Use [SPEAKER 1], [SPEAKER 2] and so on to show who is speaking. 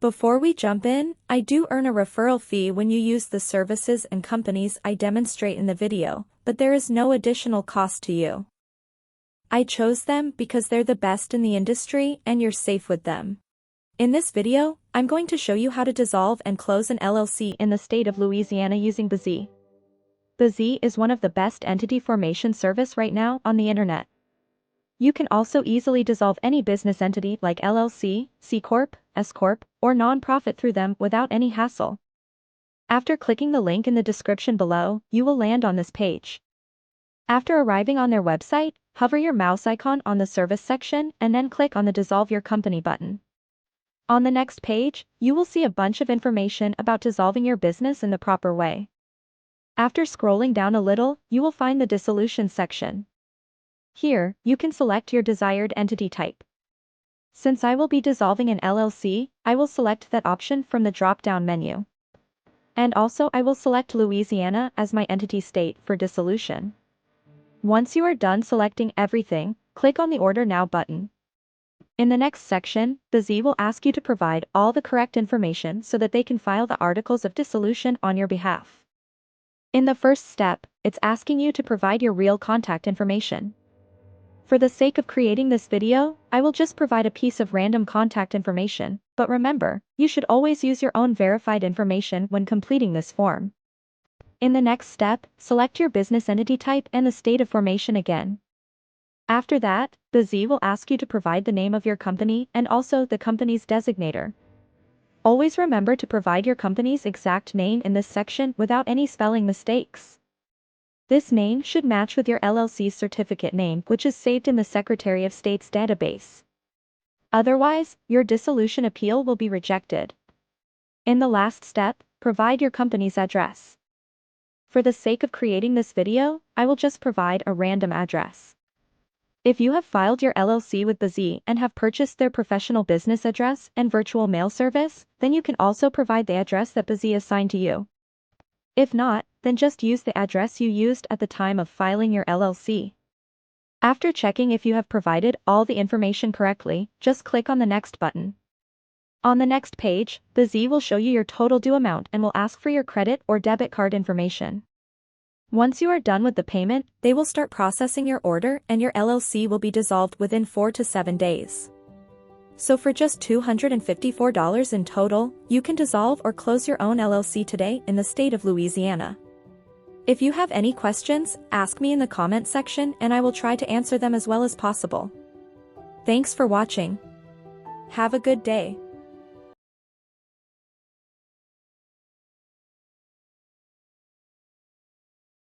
[SPEAKER 1] Before we jump in, I do earn a referral fee when you use the services and companies I demonstrate in the video, but there is no additional cost to you. I chose them because they're the best in the industry and you're safe with them. In this video, I'm going to show you how to dissolve and close an LLC in the state of Louisiana using BZ. BZ is one of the best entity formation service right now on the internet. You can also easily dissolve any business entity like LLC, C Corp, S Corp, or non-profit through them without any hassle. After clicking the link in the description below, you will land on this page. After arriving on their website, hover your mouse icon on the service section and then click on the Dissolve Your Company button. On the next page, you will see a bunch of information about dissolving your business in the proper way. After scrolling down a little, you will find the Dissolution section. Here, you can select your desired entity type. Since I will be dissolving an LLC, I will select that option from the drop-down menu. And also I will select Louisiana as my entity state for dissolution. Once you are done selecting everything, click on the Order Now button. In the next section, BZ will ask you to provide all the correct information so that they can file the Articles of Dissolution on your behalf. In the first step, it's asking you to provide your real contact information. For the sake of creating this video, I will just provide a piece of random contact information, but remember, you should always use your own verified information when completing this form. In the next step, select your business entity type and the state of formation again. After that, BZ will ask you to provide the name of your company and also the company's designator. Always remember to provide your company's exact name in this section without any spelling mistakes. This name should match with your LLC's certificate name, which is saved in the Secretary of State's database. Otherwise, your dissolution appeal will be rejected. In the last step, provide your company's address. For the sake of creating this video, I will just provide a random address. If you have filed your LLC with BZ and have purchased their professional business address and virtual mail service, then you can also provide the address that BZ assigned to you. If not, then just use the address you used at the time of filing your LLC. After checking if you have provided all the information correctly, just click on the Next button. On the next page, BZ will show you your total due amount and will ask for your credit or debit card information. Once you are done with the payment, they will start processing your order and your LLC will be dissolved within 4 to 7 days. So for just $254 in total, you can dissolve or close your own LLC today in the state of Louisiana. If you have any questions, ask me in the comment section and I will try to answer them as well as possible. Thanks for watching. Have a good day.